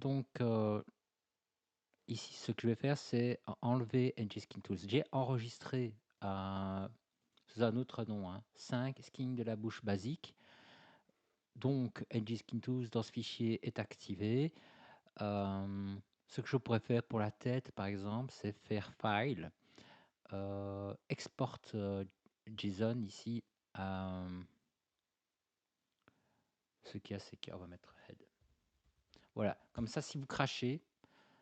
Donc, ici, ce que je vais faire, c'est enlever NGSkin Tools. J'ai enregistré sous un autre nom, 5 skins de la bouche basique. Donc, NGSkin Tools dans ce fichier est activé. Ce que je pourrais faire pour la tête, par exemple, c'est faire File, Export JSON ici. Ce qu'il y a, c'est qu'on va mettre Head. Voilà, comme ça, si vous crachez,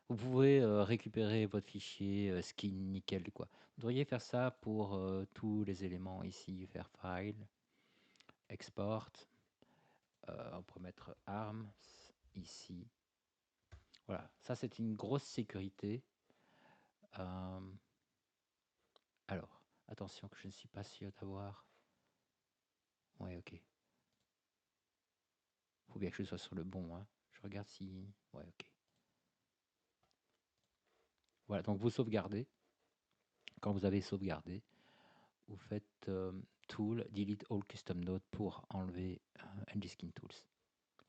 vous pouvez récupérer votre fichier skin nickel quoi. Vous devriez faire ça pour tous les éléments ici, faire File, Export. On pourrait mettre Arms ici. Voilà, ça c'est une grosse sécurité. Alors, attention que je ne suis pas sûr d'avoir. Ouais, ok. Faut bien que je sois sur le bon. Je regarde si. Ouais, ok. Voilà, donc vous sauvegardez. Quand vous avez sauvegardé, vous faites Tool, Delete All Custom Node pour enlever NGSkin Tools.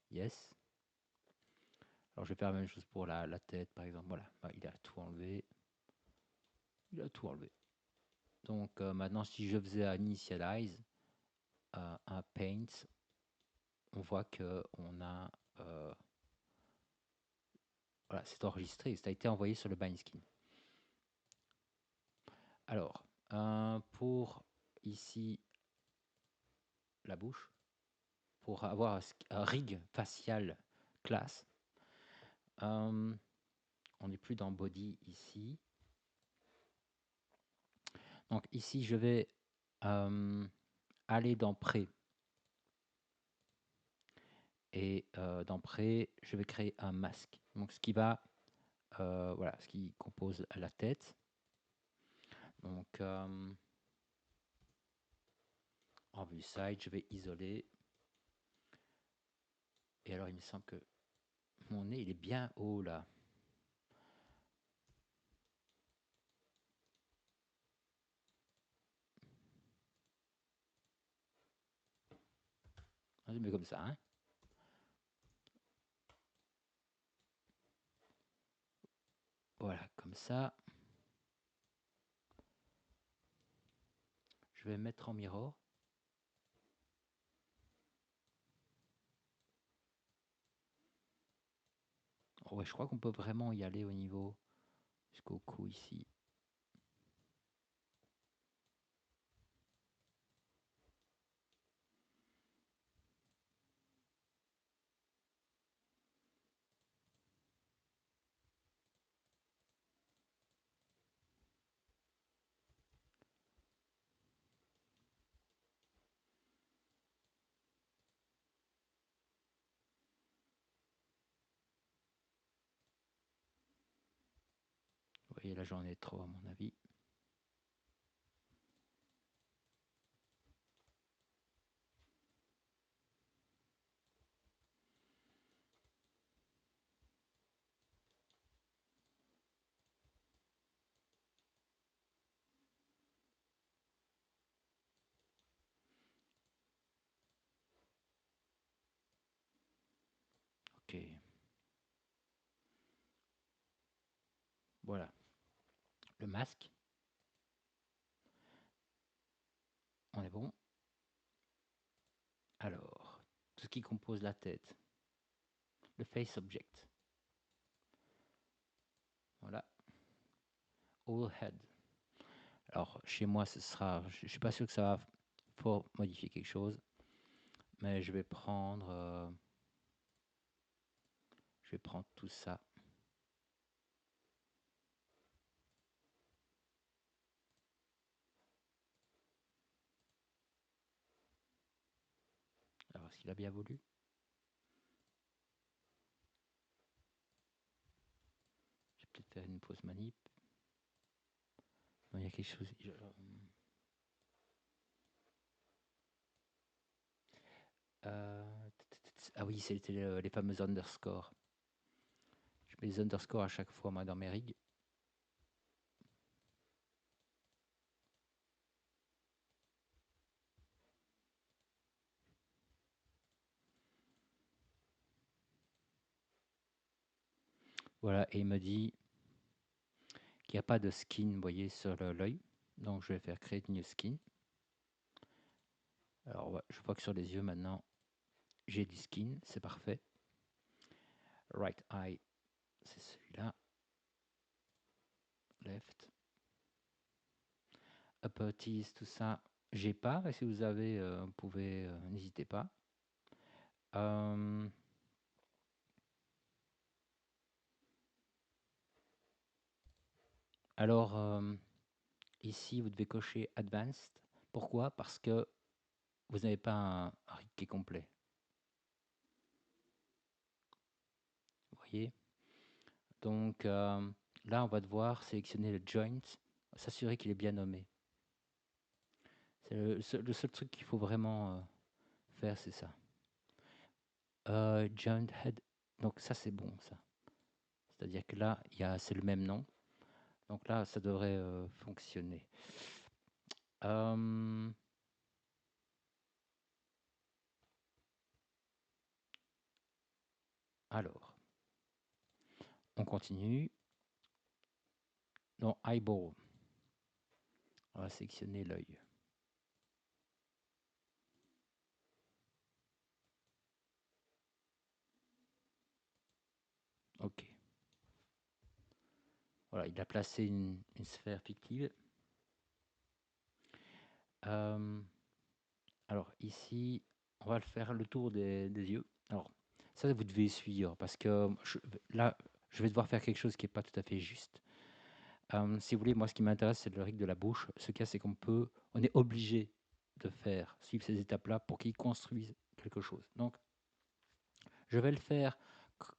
Yes. Alors je vais faire la même chose pour la tête par exemple. Voilà, il a tout enlevé. Il a tout enlevé. Donc maintenant si je faisais un initialize, un paint, on voit que on a voilà, c'est enregistré, ça a été envoyé sur le bind skin. Alors pour ici la bouche, pour avoir un rig facial classe, on n'est plus dans body ici. Donc ici je vais aller dans pré. Et dans pré, je vais créer un masque. Donc ce qui va, voilà, ce qui compose la tête. Donc en vue side, je vais isoler. Et alors il me semble que mon nez il est bien haut là. Je mets comme ça. Voilà, comme ça. Je vais mettre en mirror. Oh, ouais, je crois qu'on peut vraiment y aller au niveau jusqu'au cou ici. Vous voyez, là j'en ai trop à mon avis. Ok. Voilà. Le masque. On est bon. Alors, tout ce qui compose la tête. Le face object. Voilà. All head. Alors, chez moi, ce sera. Je ne suis pas sûr que ça va fort modifier quelque chose. Mais je vais prendre tout ça. Alors, est-ce qu'il a bien voulu? Je vais peut-être faire une pause manip. Non, il y a quelque chose. Ah oui, c'était les fameux underscores. Je mets les underscores à chaque fois, moi, dans mes rigs. Voilà, et il me dit qu'il n'y a pas de skin, vous voyez, sur l'œil. Donc je vais faire create new skin. Alors ouais, je vois que sur les yeux maintenant, j'ai du skin, c'est parfait. Right eye, c'est celui-là. Left. Upper teeth, tout ça, j'ai pas. Et si vous avez, vous pouvez, n'hésitez pas. Alors, ici, vous devez cocher Advanced. Pourquoi? Parce que vous n'avez pas un rig qui est complet. Vous voyez? Donc, là, on va devoir sélectionner le joint, s'assurer qu'il est bien nommé. C'est le seul truc qu'il faut vraiment faire, c'est ça. Joint head, donc ça, c'est bon, ça. C'est-à-dire que là, c'est le même nom. Donc là, ça devrait fonctionner. Alors, on continue. Dans Eyeball, on va sélectionner l'œil. OK. Voilà, il a placé une sphère fictive. Alors ici, on va le faire le tour des yeux. Alors, ça, vous devez suivre parce que là, je vais devoir faire quelque chose qui n'est pas tout à fait juste. Si vous voulez, moi, ce qui m'intéresse, c'est le rig de la bouche. Ce qu'il y a, c'est on est obligé de suivre ces étapes-là pour qu'il construise quelque chose. Donc, je vais le faire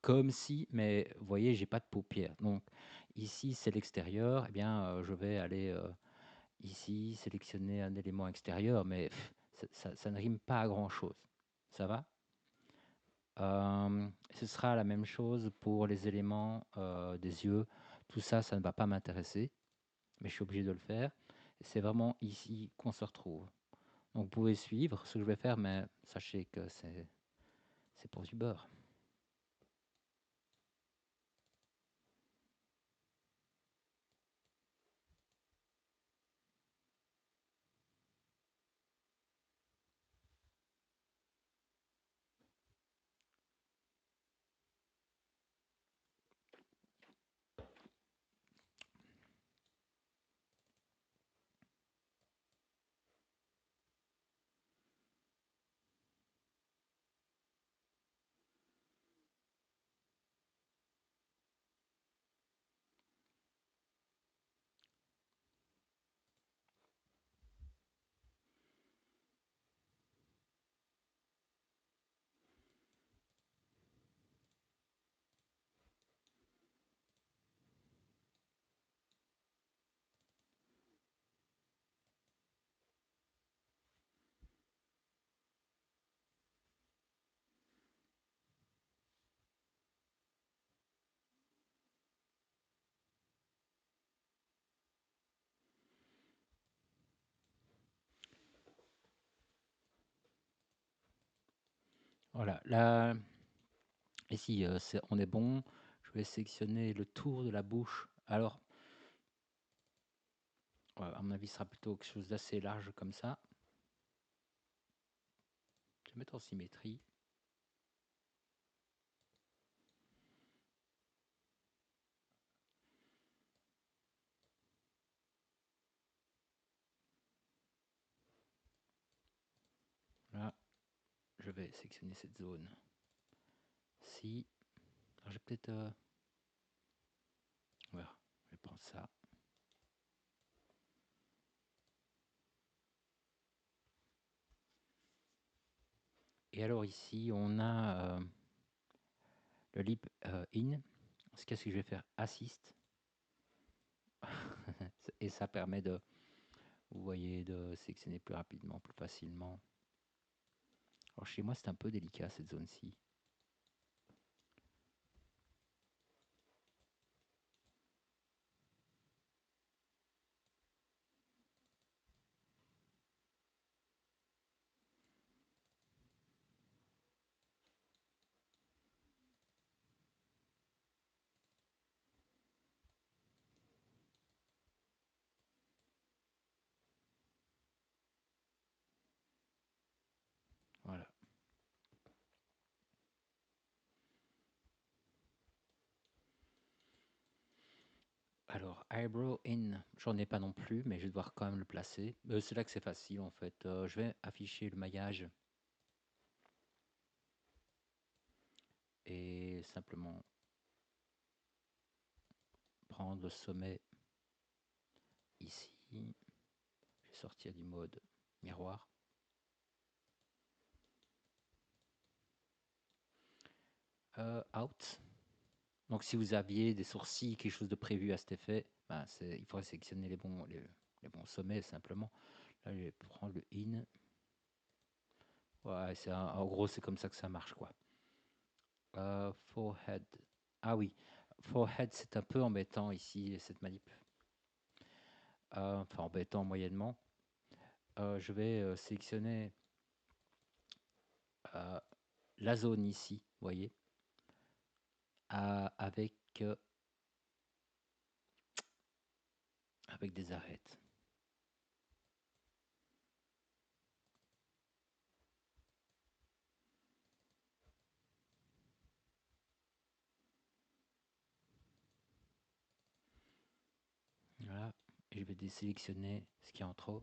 comme si, mais vous voyez, j'ai pas de paupières. Donc, ici, c'est l'extérieur. Eh bien, je vais aller ici, sélectionner un élément extérieur, mais ça ne rime pas à grand-chose. Ça va? Ce sera la même chose pour les éléments des yeux. Tout ça, ça ne va pas m'intéresser, mais je suis obligé de le faire. C'est vraiment ici qu'on se retrouve. Donc vous pouvez suivre ce que je vais faire, mais sachez que c'est pour du beurre. Voilà, là, ici, on est bon. Je vais sélectionner le tour de la bouche. Alors, à mon avis, ce sera plutôt quelque chose d'assez large comme ça. Je vais mettre en symétrie. Là, je vais sélectionner cette zone. Si, alors je vais peut-être, voilà, je vais prendre ça. Et alors ici, on a le lip in. Qu'est-ce que je vais faire? Assist. Et ça permet de, vous voyez, de sélectionner plus rapidement, plus facilement. Alors chez moi, c'est un peu délicat cette zone-ci. Alors, eyebrow in, j'en ai pas non plus, mais je vais devoir quand même le placer. C'est là que c'est facile en fait. Je vais afficher le maillage et simplement prendre le sommet ici. Je vais sortir du mode miroir. Out. Donc si vous aviez des sourcils, quelque chose de prévu à cet effet, ben, il faudrait sélectionner les bons sommets simplement. Là, je vais prendre le in. Ouais, en gros, c'est comme ça que ça marche, quoi. Forehead. Ah oui, forehead, c'est un peu embêtant ici, cette manip. Enfin, embêtant moyennement. Je vais sélectionner la zone ici, vous voyez, avec des arêtes. Voilà, et je vais désélectionner ce qui est en trop.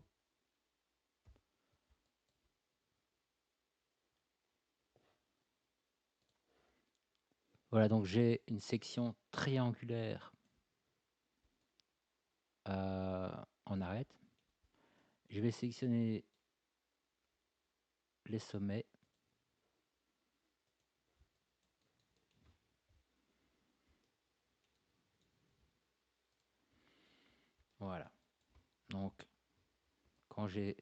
Voilà, donc j'ai une section triangulaire en arête. Je vais sélectionner les sommets. Voilà. Donc, quand j'ai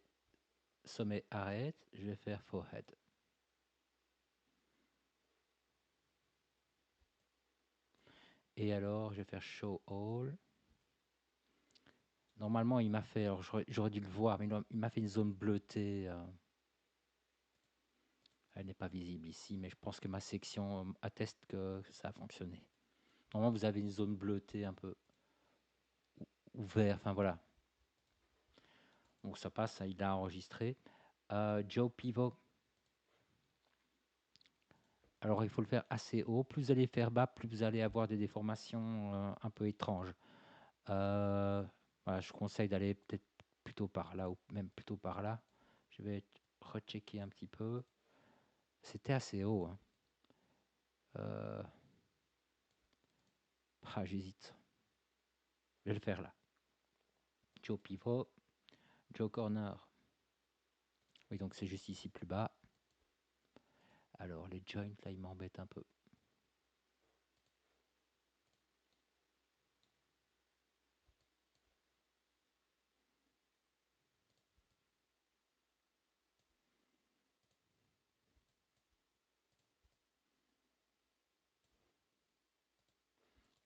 sommet arête, je vais faire forehead. Et alors, je vais faire show all. Normalement, il m'a fait, alors j'aurais dû le voir, mais il m'a fait une zone bleutée. Elle n'est pas visible ici, mais je pense que ma section atteste que ça a fonctionné. Normalement, vous avez une zone bleutée un peu ouverte. Enfin, voilà. Donc, ça passe, il a enregistré. Joe Pivot. Alors, il faut le faire assez haut. Plus vous allez faire bas, plus vous allez avoir des déformations un peu étranges. Voilà, je conseille d'aller peut-être plutôt par là, ou même plutôt par là. Je vais rechecker un petit peu. C'était assez haut. Hein. J'hésite. Je vais le faire là. Joe Pivot. Joe Corner. Oui, donc c'est juste ici plus bas. Alors, les joints, là, ils m'embêtent un peu.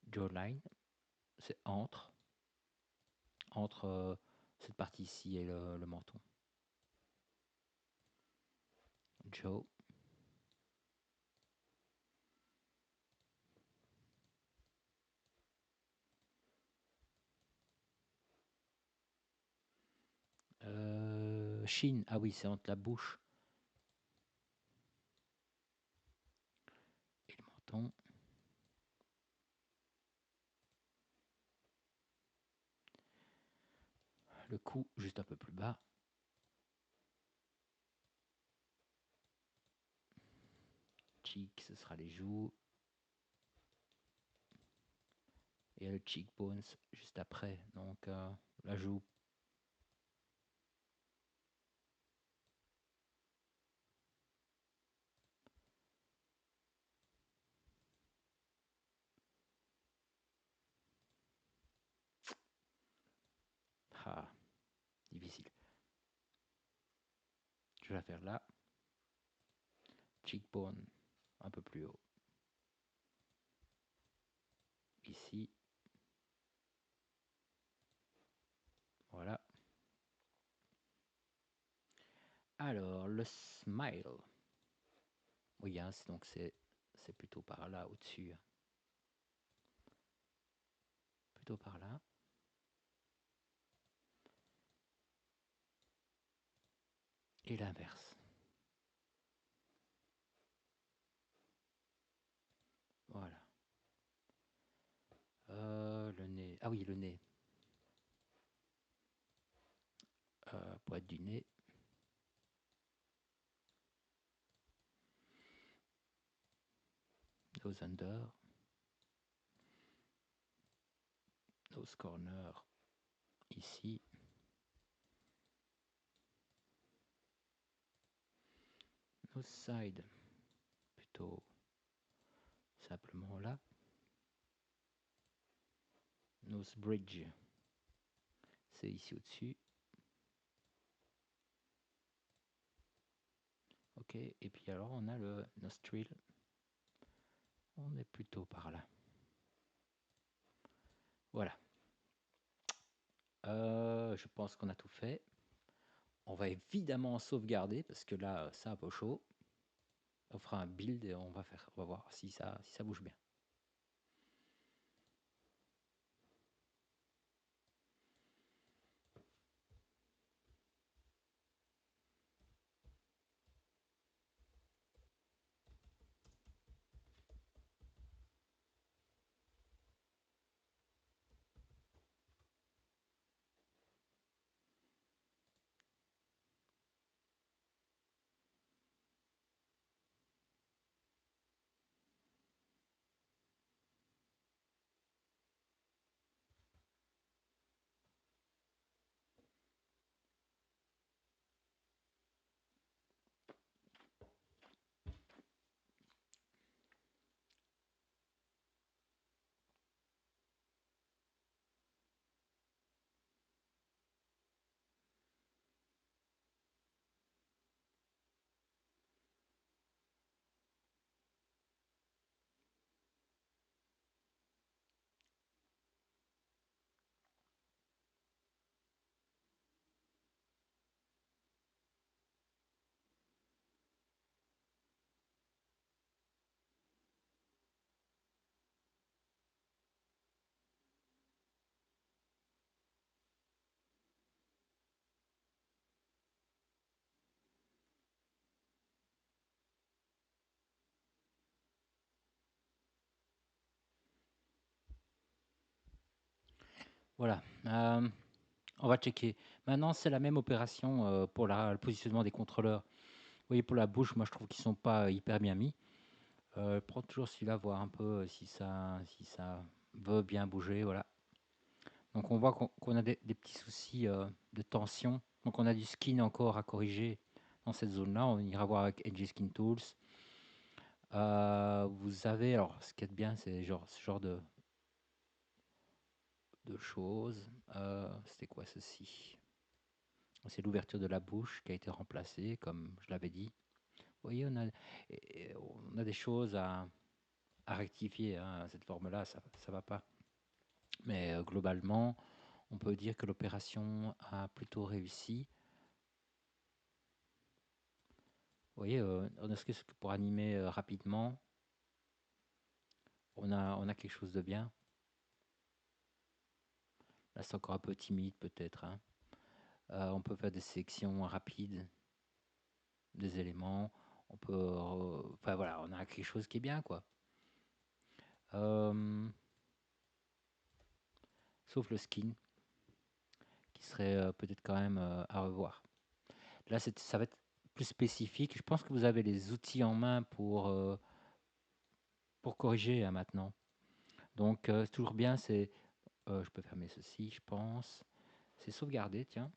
Jawline, c'est entre cette partie ici et le menton. Joe. Chin, ah oui, c'est entre la bouche et le menton. Le cou, juste un peu plus bas. Cheek, ce sera les joues. Et le cheekbones juste après. Donc, la joue. Ah, difficile. Je vais la faire là. Cheekbone, un peu plus haut. Ici. Voilà. Alors, le smile. Oui, hein, donc c'est plutôt par là, au-dessus. Plutôt par là. Et l'inverse. Voilà. Le nez. Ah oui, oui, le nez. Pointe du nez. Nose under. Nose corner. Ici. Nose side. Plutôt simplement là. Nose bridge. C'est ici au-dessus. Ok, et puis alors on a le nostril. On est plutôt par là. Voilà. Je pense qu'on a tout fait. On va évidemment sauvegarder parce que là, ça a peu chaud. On fera un build et on va voir si ça bouge bien. Voilà. On va checker. Maintenant, c'est la même opération pour le positionnement des contrôleurs. Vous voyez, pour la bouche, moi, je trouve qu'ils sont pas hyper bien mis. Prends toujours celui-là, voir un peu si ça veut bien bouger. Voilà. Donc, on voit qu'on a des petits soucis de tension. Donc, on a du skin encore à corriger dans cette zone-là. On ira voir avec Edge Skin Tools. Vous avez, alors, ce qui est bien, c'est ce genre de choses. C'était quoi ceci? C'est l'ouverture de la bouche qui a été remplacée, comme je l'avais dit. Vous voyez, on a des choses à rectifier. Hein. Cette forme-là, ça va pas. Mais globalement, on peut dire que l'opération a plutôt réussi. Vous voyez, est-ce que pour animer rapidement, on a quelque chose de bien. Là, c'est encore un peu timide peut-être. Hein. On peut faire des sélections rapides des éléments. On peut, enfin voilà, on a quelque chose qui est bien, quoi. Sauf le skin, qui serait peut-être quand même à revoir. Là, ça va être plus spécifique. Je pense que vous avez les outils en main pour corriger hein, maintenant. Donc, c'est toujours bien. Je peux fermer ceci, je pense. C'est sauvegarder, tiens.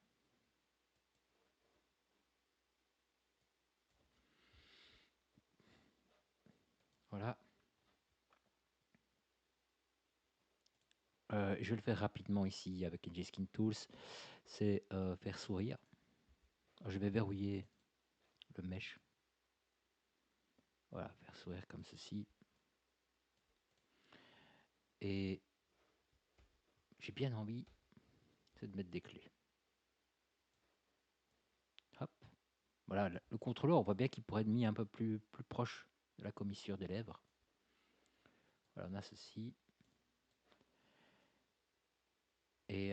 Voilà. Je vais le faire rapidement ici avec Edge Skin Tools. C'est faire sourire. Je vais verrouiller le mesh. Voilà, faire sourire comme ceci. Et j'ai bien envie, c'est de mettre des clés. Hop. Voilà, le contrôleur, on voit bien qu'il pourrait être mis un peu plus proche de la commissure des lèvres. Voilà, on a ceci. Et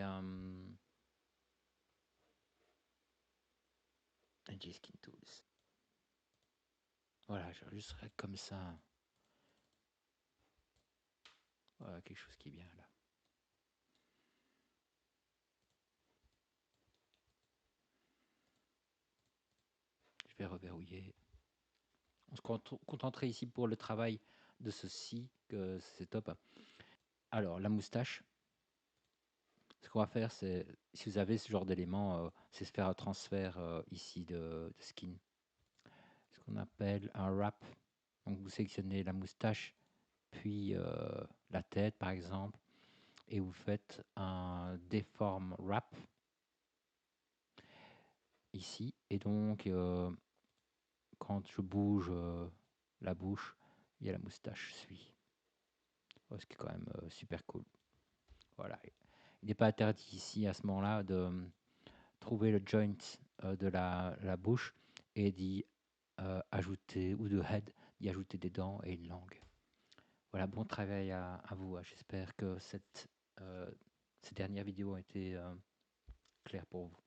Skin Tools. Voilà, j'ajusterai comme ça. Voilà, quelque chose qui est bien là. Je vais reverrouiller. On se contenterait ici pour le travail de ceci, que c'est top. Alors, la moustache, ce qu'on va faire, c'est, si vous avez ce genre d'élément, c'est se faire un transfert ici de skin. Ce qu'on appelle un wrap. Donc, vous sélectionnez la moustache, puis la tête, par exemple, et vous faites un deform wrap ici. Et donc, quand je bouge la bouche, il y a la moustache suit. Ce qui est quand même super cool. Voilà. Il n'est pas interdit ici, à ce moment-là, de trouver le joint de la bouche et d'y ajouter, ou de head, d'y ajouter des dents et une langue. Voilà, bon travail à vous. J'espère que cette dernière vidéo a été claire pour vous.